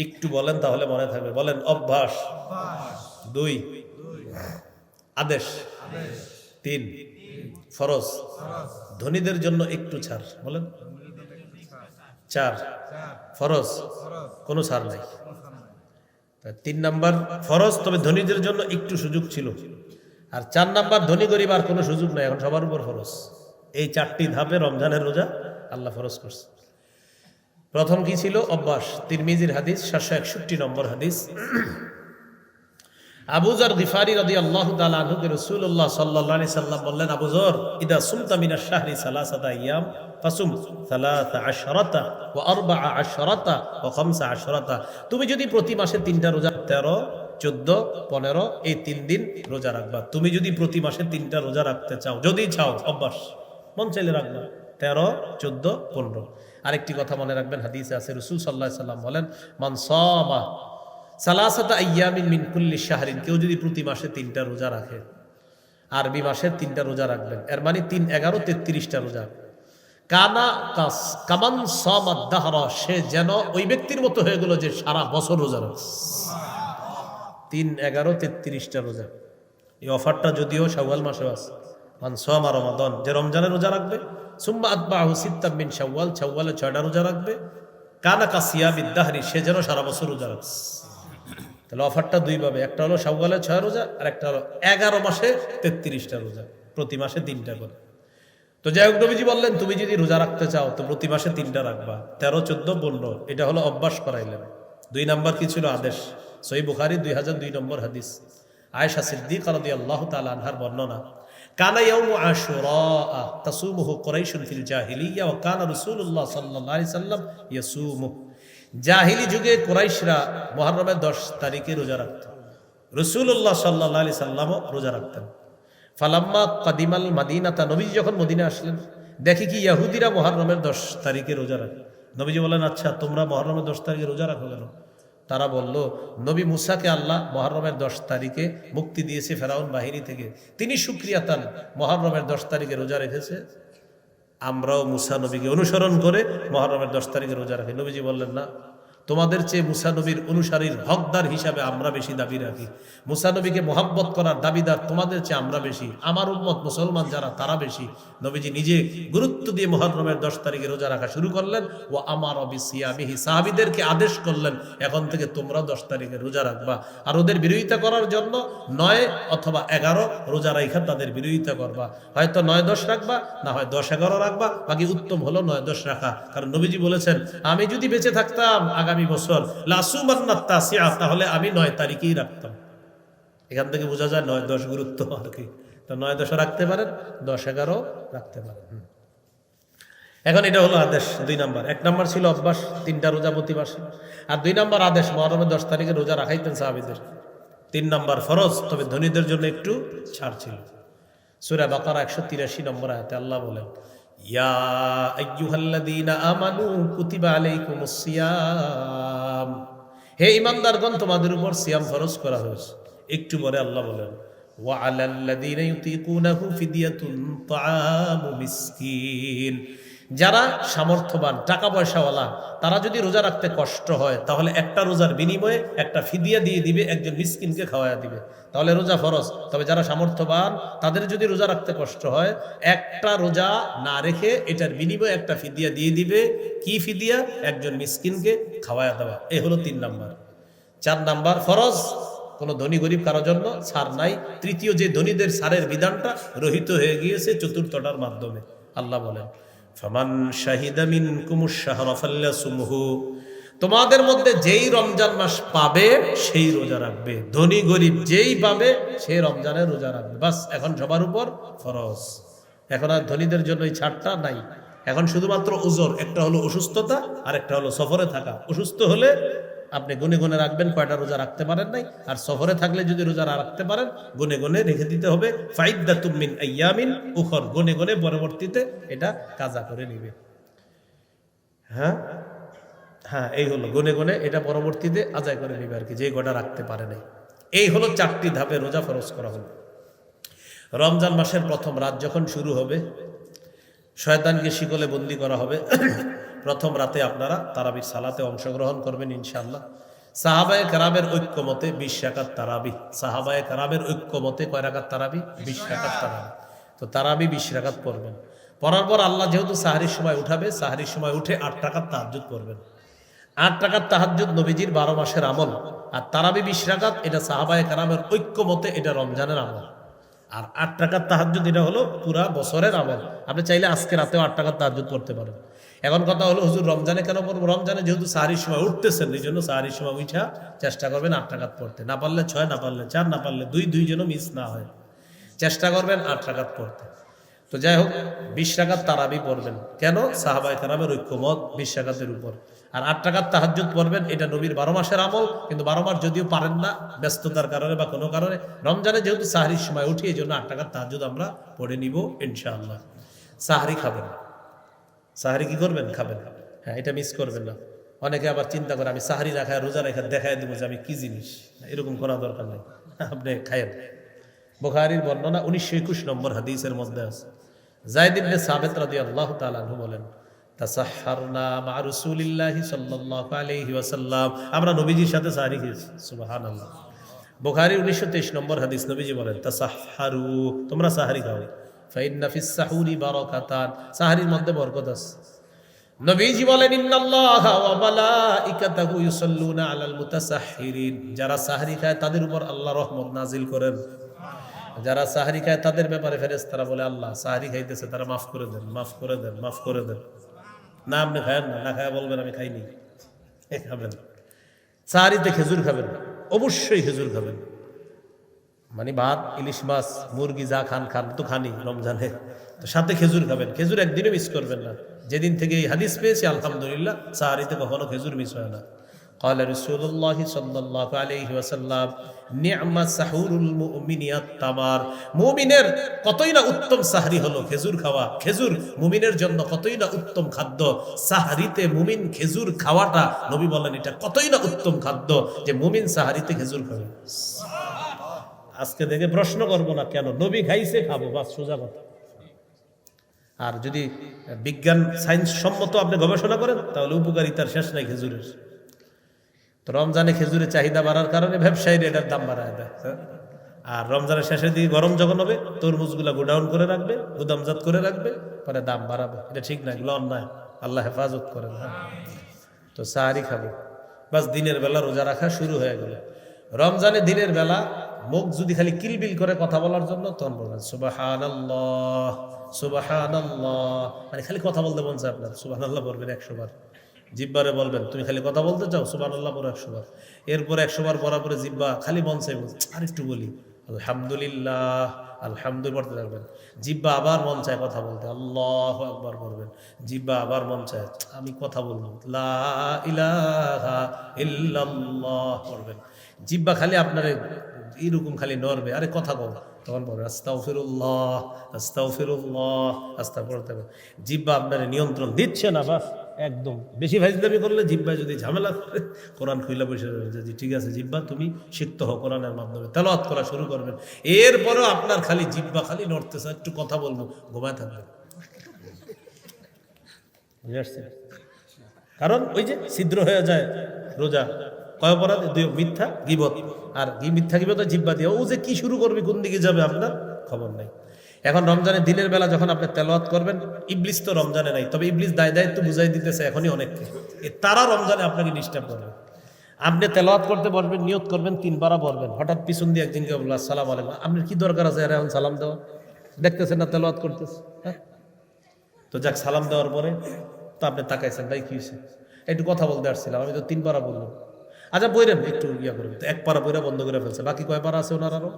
একটু বলেন তাহলে মনে থাকবে। বলেন, অভ্যাস 2, আদেশ 3, ফরজ, ধনীদের জন্য একটু ছাড়। বলেন 4, ফরজ কোনো ছাড় নাই। 3 নাম্বার ফরজ, তবে ধনীদের জন্য একটু সুযোগ ছিল। আর 4 নাম্বার ধনী গরিব আর কোনো সুযোগ নাই, এখন সবার উপর ফরজ। এই 4টি ধাপে রমজানের রোজা আল্লাহ ফরজ করছে। প্রথম কি ছিল? অভ্যাস। তিরমিজির হাদিস, 761 নম্বর হাদিস। আবু যর গিফারি রাদিয়াল্লাহু তাআলা আনহু কে রাসূলুল্লাহ সাল্লাল্লাহু আলাইহি সাল্লাম বললেন, আবু যর, ইদা সুমতা মিনাশ শাহরি সালাসাতা আইয়াম ফাসুম 13 ওয়া 14 ওয়া 15। তুমি যদি প্রতি মাসে 3টা রোজা, 13, 14, 15, এই 3 দিন রোজা রাখবা। তুমি যদি প্রতি মাসে 3টা রোজা রাখতে চাও, যদি চাও, অভ্যাস, মন চাইলে রাখবা 13, 14, 15। আরেকটি কথা মনে রাখবেন, হাদিসে আছে রাসূল সাল্লাল্লাহু আলাইহি সাল্লাম বলেন, মান সামা সালাসাতা আইয়ামিন মিন কুল্লি শাহরিন, কেউ যদি প্রতি মাসে 3টা রোজা রাখে, আরবি মাসের 3টা রোজা রাখবেন, এর মানে 3, 11, 33টা রোজা। কানা কাস কামান সামাদ দাহরা, সে যেন ওই ব্যক্তির মতো হয়ে গেল যে সারা বছর রোজা রাখছে। 3, 11, 33টা রোজা। এই অফারটা যদিও শাওয়াল মাসে আছে। মান সামা রমাদান, যে রমজানের রোজা রাখবে, সুম্মা আতবাহু সিত্তাম মিন শাওয়াল, শাওয়ালে 6টা রোজা রাখবে, কানা কাসিয়ামিদ দাহরি, সে যেন সারা বছর রোজা রাখছে। তাহলে অফারটা 2 ভাবে, একটা হলো শাওয়ালে 6 রোজা, আর একটা হলো 11 মাসে 33টা রোজা, প্রতি মাসে 3টা করে। তো যাই হোক, নবীজি বললেন, তুমি যদি রোজা রাখতে চাও তো প্রতি মাসে 3টা রাখবা, 13, 14, 15। এটা হলো অভ্যাস করাইলেন। 2 নাম্বার কি ছিল? আদেশ। সহিহ বুখারী 2002 নম্বর হাদিস, আয়েশা সিদ্দিকা রাদিয়াল্লাহু তাআলা আনহার বর্ণনা, কানা ইয়াউমু আশুরা তাসুমুহু কুরাইশুন ফিল জাহিলিয়্যাহ ওয়া কানা রাসূলুল্লাহ সাল্লাল্লাহু আলাইহি সাল্লাম ইয়াসুমু। জাহিলি যুগে কুরাইশরা মুহররমের 10 তারিখে রোজা রাখত, রাসূলুল্লাহ সাল্লাল্লাহু আলাইহি সাল্লামও রোজা রাখতেন। ফালাম্মা কাদিমাল মাদিনাতা, নবীজি যখন মদিনা আসলেন, দেখি কি ইহুদিরা মুহররমের 10 তারিখে রোজা রাখে। নবীজি বলেন, আচ্ছা তোমরা মুহররমের 10 তারিখে রোজা রাখো কেন? তারা বলল, নবী মুসাকে আল্লাহ মুহররমের 10 তারিখে মুক্তি দিয়েছে ফেরাউন বাহিনী থেকে, তিনি শুকরিয়াতান মুহররমের 10 তারিখে রোজা রেখেছে, আমরাও মুসা নবীকে অনুসরণ করে মুহররমের 10 তারিখে রোজা রাখি। নবীজি বললেন, না, তোমাদের চেয়ে মুসা নবীর অনুসারীর হকদার হিসাবে আমরা বেশি দাবি রাখি। মুসা নবীকে মোহাব্বত করার দাবিদার তোমাদের চেয়ে আমরা বেশি, আমার উম্মত মুসলমান যারা তারা বেশি। নবীজি নিজে গুরুত্ব দিয়ে মুহররমের 10 তারিখে রোজা রাখা শুরু করলেন। ও আমার বিসিয়ামিহি, সাহাবীদেরকে আদেশ করলেন, এখন থেকে তোমরা 10 তারিখে রোজা রাখবা। আর ওদের বিরোধিতা করার জন্য 9 অথবা 11 রোজা রাখা তাদের বিরোধিতা করবা। হয়তো 9, 10 রাখবা, না হয় 10, 11 রাখবা, বাকি উত্তম হলো 9, 10 রাখা। কারণ নবীজি বলেছেন, আমি যদি বেঁচে থাকতাম আগামী বছর লাসুমান্নাত তাসিআ, তাহলে আমি 9 তারিখেই রাখতাম। এখান থেকে বোঝা যায় 9, 10 গুরুত্ব আর কি। তো 9, 10 রাখতে পারেন, 10, 11 রাখতে পারেন। এখন এটা হলো আদেশ 2 নাম্বার। 1 নাম্বার ছিল অভ্যাস 3টা রোজা প্রতি মাসে, আর 2 নাম্বার আদেশ মুহররমের 10 তারিখে রোজা রাখাইতেন সাহাবীদের। 3 নাম্বার ফরজ, তবে ধনীদের জন্য একটু ছাড় ছিল। সূরা বাকারা 183 নম্বর আয়াতে আল্লাহ বলেন, ইয়া আইয়ুহাল্লাযীনা আমানু কুতিবা আলাইকুমুস সিয়াম, হে ঈমানদারগণ তোমাদের উপর সিয়াম ফরজ করা হয়েছে। একটু পরে আল্লাহ বলেন, ওয়া আলাল্লাযীনা ইউতিকুনাহু ফিদিয়াতুন তাআমু মিসকিন, যারা সামর্থ্যবান টাকা পয়সাওয়ালা তারা যদি রোজা রাখতে কষ্ট হয় তাহলে একটা রোজার বিনিময়ে একটা ফিদিয়া দিয়ে দিবে, একজন মিসকিনকে খাওয়ায়া দিবে, তাহলে রোজা ফরজ। তবে যারা সামর্থ্যবান তাদের যদি রোজা রাখতে কষ্ট হয়, একটা রোজা না রেখে এটার বিনিময়ে একটা ফিদিয়া দিয়ে দিবে। কি ফিদিয়া? একজন মিসকিনকে খাওয়ায়া দেওয়া। এই হলো 3 নাম্বার। 4 নাম্বার ফরজ, কোনো ধনী গরিব কারোর জন্য ছাড় নাই। তৃতীয় যে ধনীদের ছাড়ের বিধানটা রহিত হয়ে গিয়েছে চতুর্থটার মাধ্যমে। আল্লাহ বলেন, ফামান শাহিদা মিনকুমুশ শাহরা ফাল্যাসুমহু, তোমাদের মধ্যে যেই রমজান মাস পাবে সেই রোজা রাখবে। ধনী গরিব যেই পাবে সেই রমজানের রোজা রাখবে। বাস, এখন সবার উপর ফরজ। এখন আর ধনীদের জন্য এই ছাড়টা নাই। এখন শুধুমাত্র উজর, একটা হলো অসুস্থতা আর একটা হলো সফরে থাকা। অসুস্থ হলে আপনি গুনে গুনে রাখবেন কয়টা রোজা রাখতে পারেন নাই, আর সফরে থাকলে যদি রোজা রাখতে পারেন গুনে গুনে রেখে দিতে হবে। ফাইদ্দাতুম মিন আইয়ামিন উখর, গুনে গুনে পরবর্তীতে এটা কাজা করে নিবে। হ্যাঁ, এই হলো গুনে গুনে এটা পরবর্তীতে আদায় করে নিবে আর কি, যে কটা রাখতে পারে নাই। এই হলো 4টি ধাপে রোজা ফরজ করা হলো। রমজান মাসের প্রথম রাত যখন শুরু হবে, শয়তানকে শিকলে বন্দি করা হবে। প্রথম রাতে আপনারা তারাবির সালাতে অংশগ্রহণ করবেন ইনশাআল্লাহ। সাহাবায়ে কেরামের ঐক্যমতে 20 রাকাত তারাবি। সাহাবায়ে কেরামের ঐক্যমতে কয় রাকাত তারাবি? 20 রাকাত তারাবি। তো তারাবি 20 রাকাত পড়বেন। পড়ার পর আল্লাহ যেহেতু সাহরির সময় উঠাবে, সাহরির সময় উঠে 8 রাকাত তাহাজ্জুদ পড়বেন। 8 রাকাত তাহাজ্জুদ নবীজির 12 মাসের আমল। আর তারাবি 20 রাকাত, এটা সাহাবায়ে কেরামের ঐক্যমতে এটা রমজানের আমল। আর 8 রাকাত তাহাজ্জুদ এটা হলো পুরা বছরের আমল। আপনি চাইলে আজকে রাতেও 8 রাকাত তাহাজ্জুদ পড়তে পারেন। এখন কথা হলো, হুজুর রমজানে কেন পড়বো? রমজানে যেহেতু সাহরির সময় উঠতেছেন, এই জন্য সাহরির সময় উঠা চেষ্টা করবেন 8 রাকাত পড়তে। না পারলে 6, না পারলে 4, না পারলে 2 যেন মিস না হয়। চেষ্টা করবেন 8 রাকাত পড়তে। তো যাই হোক, 20 রাকাত তারাবি পড়বেন। কেন? সাহাবায়ে কেরামের ঐক্যমত 20 রাকাতের উপর। আর 8 রাকাত তাহাজ্জুদ পড়বেন, এটা নবীর 12 মাসের আমল। কিন্তু 12 মাস যদিও পারেন না ব্যস্ততার কারণে বা কোনো কারণে, রমজানে যেহেতু সাহরির সময় উঠি এই জন্য 8 রাকাত তাহাজ্জুদ আমরা পড়ে নিব ইনশাআল্লাহ। সাহরি খাবেন। সাহরি কি করবেন? খাবেন। হ্যাঁ, এটা মিস করবেন না। অনেকে আবার চিন্তা করে আমি সাহরি রাখায় রোজা রেখা দেখায় দিব যে আমি কি জিনিস। এরকম করা দরকার নেই, আপনি খায়েন। বুখারীর বর্ণনা 1921 নম্বর হাদিসের মধ্যে আছে, যায়েদ ইবনে সাবিত রাদিয়াল্লাহু তাআলা আনহু বলেন, তাসাহহারনা মা রাসূলিল্লাহি সাল্লাল্লাহু আলাইহি ওয়াসাল্লাম, আমরা নবীজির সাথে সাহরি খেয়েছি। সুবহানাল্লাহ। বুখারী 1923 নম্বর হাদিস, নবীজি বলেন, তাসাহহারু, তোমরা সাহরি খাও। ফাইন্না ফিস সাহুরি বারাকাতান, সাহরির মধ্যে বরকত আছে। নবীজি বলেন, ইন্নাল্লাহা ওয়া মালাইকাতাহু ইউসাল্লুনা আলাল মুতাসাহহিরিন, যারা সাহরি খায় তাদের উপর আল্লাহ রহমত নাজিল করেন। যারা সাহরি খায় তাদের ব্যাপারে ফেরেশতারা বলে, আল্লাহ সাহরি খাইতেছে, তারা মাফ করে দেন, মাফ করে দেন, মাফ করে দেন। না আপনি খায়েন না, না খায় বলবেন আমি খাইনি। খাবেন সাহরিতে, খেজুর খাবেন, অবশ্যই খেজুর খাবেন। মানে ভাত, ইলিশ মাছ, মুরগি যা খান খান তো খানি রমজানে, তো সাথে খেজুর খাবেন। খেজুর একদিনও মিস করবেন না। যেদিন থেকে এই হাদিস পেয়েছি আলহামদুলিল্লাহ, সাহরিতে কখনো খেজুর মিস হয় না। قال رسول الله صلى الله عليه وسلم نعم سحور المؤمن التمر, মুমিনের কতই না উত্তম সাহরি হলো খেজুর খাওয়া। খেজুর মুমিনের জন্য কতই না উত্তম খাদ্য। সাহরিতে মুমিন খেজুর খাওয়াটা, নবী বলেন এটা কতই না উত্তম খাদ্য যে মুমিন সাহরিতে খেজুর খাবে। আজকে থেকে প্রশ্ন করবো না কেন, নবী খাইছে, খাবো, বাস সোজা কথা। আর যদি বিজ্ঞান সায়েন্স সম্মত আপনি গবেষণা করেন তাহলে উপকারিতার শেষ নাই খেজুরের। তো রমজানে খেজুরের চাহিদা বাড়ার কারণে ব্যবসায়ীরা এটার দাম বাড়ায় দেয়। আর রমজানের শেষের দিকে গরম যখন হবে তরমুজগুলা গোডাউন করে রাখবে, গুদামজাত করে রাখবে, পরে দাম বাড়াবে। এটা ঠিক না, এগুলো অন্যায়, আল্লাহ হেফাজত করেন। তো সাহারি খাবো, বাস দিনের বেলা রোজা রাখা শুরু হয়ে গেল। রমজানে দিনের বেলা মুখ যদি খালি কিলবিল করে কথা বলার জন্য, তখন বলবেন সুবহানাল্লাহ সুবহানাল্লাহ, মানে খালি কথা বলতে মন চায় আপনার, সুবহানাল্লাহ বলবেন 100 বার। জিব্বারে বলবেন তুমি খালি কথা বলতে চাও, সুবহানাল্লাহ বলো 100 বার। এরপর 100 বার পরে জিব্বা খালি মন চাইব আরেকটু বলি, আলহামদুলিল্লাহ আলহামদুলিল্লাহ পড়তে থাকবেন। জিব্বা আবার মন চায় কথা বলতে, আল্লাহু আকবার করবেন। জিব্বা আবার মন চায় আমি কথা বলবো, লা ইলাহা ইল্লাল্লাহ করবেন। জিব্বা খালি আপনার এরকম খালি নড়বে, আরে কথা বল, তখন বলবেন আস্তাগফিরুল্লাহ আস্তাগফিরুল্লাহ আস্তাগফিরুল্লাহ। জিব্বা আপনার নিয়ন্ত্রণ দিচ্ছে না, বাস একদম। বেশি ফাইজলামি করলে জিব্বা যদি ঝামেলা করে, কোরআন খুইলা বসে যাবে যে ঠিক আছে জিব্বা তুমি সিক্ত হও, কোরআনের মাধ্যমে তেলাওয়াত করা শুরু করবেন। এরপরেও আপনার খালি জিব্বা খালি নড়তেছে, একটু কথা বলবো, ঘুমায় থাকবেন। বুঝে আসছে? কারণ ওই যে ছিদ্র হয়ে যায় রোজা, কয় অপরাধ, দুই মিথ্যা গীবত, আর মিথ্যা গীবত জিব্বা দিয়ে ও যে কি শুরু করবে, কোন দিকে যাবে আপনার খবর নাই। এখন রমজানের দিনের বেলা যখন আপনি তেলাওয়াত করবেন, ইবলিস তো রমজানে নাই, তবে ইবলিস দায়িত্ব বুঝাই দিতেছে এখনই অনেককে, তারা রমজানে আপনাকে ডিস্টার্ব করবে। আপনি তেলাওয়াত করতে বসবেন, নিয়ত করবেন, 3 বার পড়বেন, হঠাৎ পিছন দিয়ে একদিনকে বললো আসসালামু আলাইকুম, আপনার কি দরকার আছে এখন সালাম দেওয়া? দেখতেছেন না তেলাওয়াত করতেছে, হ্যাঁ? তো যাক, সালাম দেওয়ার পরে তো আপনি তাকাইছেন, ভাই কি হয়েছে, একটু কথা বলতে আসছিলাম, আমি তো 3 পারা বললাম। আচ্ছা বইরেন, একটু ইয়া করবেন, তো 1 পারা বইরা বন্ধ করে ফেলছে, বাকি কয় পারা আছে ওনার আরো?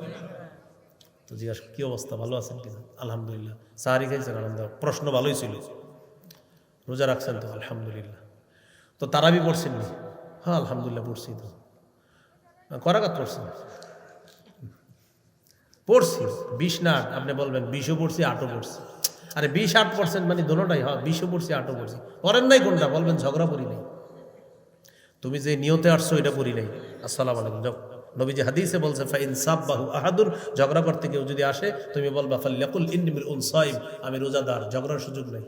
তো জিজ্ঞাসা কি অবস্থা, ভালো আছেন কি? আলহামদুলিল্লাহ। সাহারি খাইছেন? আলহামদুলিল্লাহ। প্রশ্ন ভালোই ছিল, রোজা রাখছেন তো? আলহামদুলিল্লাহ। তো তারাবি পড়ছেন নি? হ্যাঁ আলহামদুলিল্লাহ পড়ছি। তো করাঘাত পড়ছেন? পড়ছি। 20 না 8? আপনি বলবেন 20ও পড়ছি 8ও পড়ছি। আরে 20-8% মানে দোনোটাই, হ্যাঁ 20ও পড়ছি 8ও পড়ছি। পড়েন নাই কোনটা? বলবেন ঝগড়া পড়ি নাই। তুমি যে নিয়তে আসছো এটা পড়ি নাই। আসসালামু আলাইকুম। নবীজি হাদিসে বলছে ফাইন সাব্বাহু আহাদুন, ঝগড়া করতে কেউ যদি আসে তুমি বলবা ফাল্যাকুল ইন্নী মিরউন সাইম, আমি রোজাদার, ঝগড়ার সুযোগ নাই।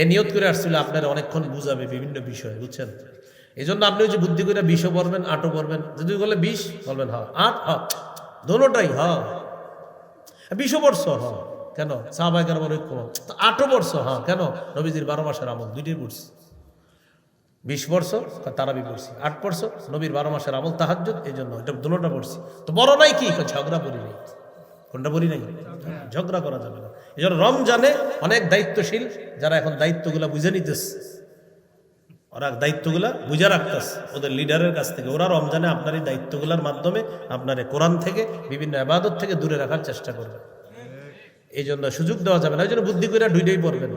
এ নিয়ত করে আসছিল আপনারা অনেকক্ষণ বুঝাবে বিভিন্ন বিষয়, বুঝছেন? এই জন্য আপনি ওই যে বুদ্ধি করে 20ও পড়বেন 8ও পড়বেন। যদি বলে 20 বলবেন হ্যাঁ, 8 হ্যাঁ, দোনোটাই হ্যাঁ। 20ও পড়ছো? হ্যাঁ। কেন? সাহাবায়ে কেরামের ঐক্য। 8ও পড়ছো? হ্যাঁ। কেন? নবীজির 12 মাসের আমল, দুইটাই পড়ছি। 20 পড়ছো, তারাবি পড়ছি। 8 পড়ছো, নবীর 12 মাসের আমল তাহাজ্জুদ, এই জন্য এটা দোনোটা পড়ছি। তো বড় নাই কি? ঝগড়া পড়ি নাই। কোনটা পড়ি নাই? ঝগড়া করা যাবে না। এই জন্য রমজানে অনেক দায়িত্বশীল যারা এখন দায়িত্বগুলা বুঝে নিতেছে, ওরা দায়িত্বগুলা বুঝে রাখতেছে ওদের লিডারের কাছ থেকে। ওরা রমজানে আপনার এই দায়িত্বগুলার মাধ্যমে আপনার কোরআন থেকে বিভিন্ন ইবাদত থেকে দূরে রাখার চেষ্টা করবে। এই জন্য সুযোগ দেওয়া যাবে না। এই জন্য বুদ্ধি করে দুইটাই পড়বেন।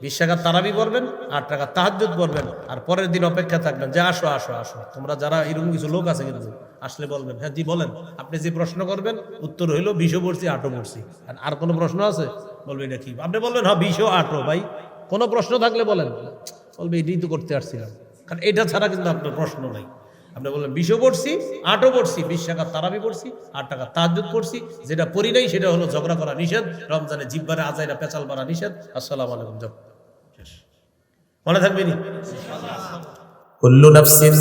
20 টাকা তারাবি পড়বেন, 8 টাকা তাহাজ্জুদ পড়বেন, আর পরের দিন অপেক্ষা থাকবেন যে আসো আসো আসো। তোমরা যারা এরকম কিছু লোক আছে কিন্তু আসলে বলবেন হ্যাঁ জি বলেন, আপনি যে প্রশ্ন করবেন উত্তর হইলো 20ও পড়ছি 8ও পড়ছি, আর কোনো প্রশ্ন আছে? বলবে এটা কি? আপনি বলবেন হ্যাঁ 20ও 8ও। ভাই কোনো প্রশ্ন থাকলে বলেন, বলবে এটাই তো করতে আসছিলাম। কারণ এটা ছাড়া কিন্তু আপনার প্রশ্ন নাই। আপনি বললেন 20ও পড়ছি 8ও পড়ছি, 20 টাকা তারাবি পড়ছি, 8 টাকা তাহাজ্জুদ পড়ছি। যেটা পড়ি নাই সেটা হলো ঝগড়া করা নিষেধ, রমজানে জিব্বারে আজাইরা পেঁচাল মারা নিষেধ। আসসালামু আলাইকুম। মনে থাকবে নি? কুল্লু নাফসিন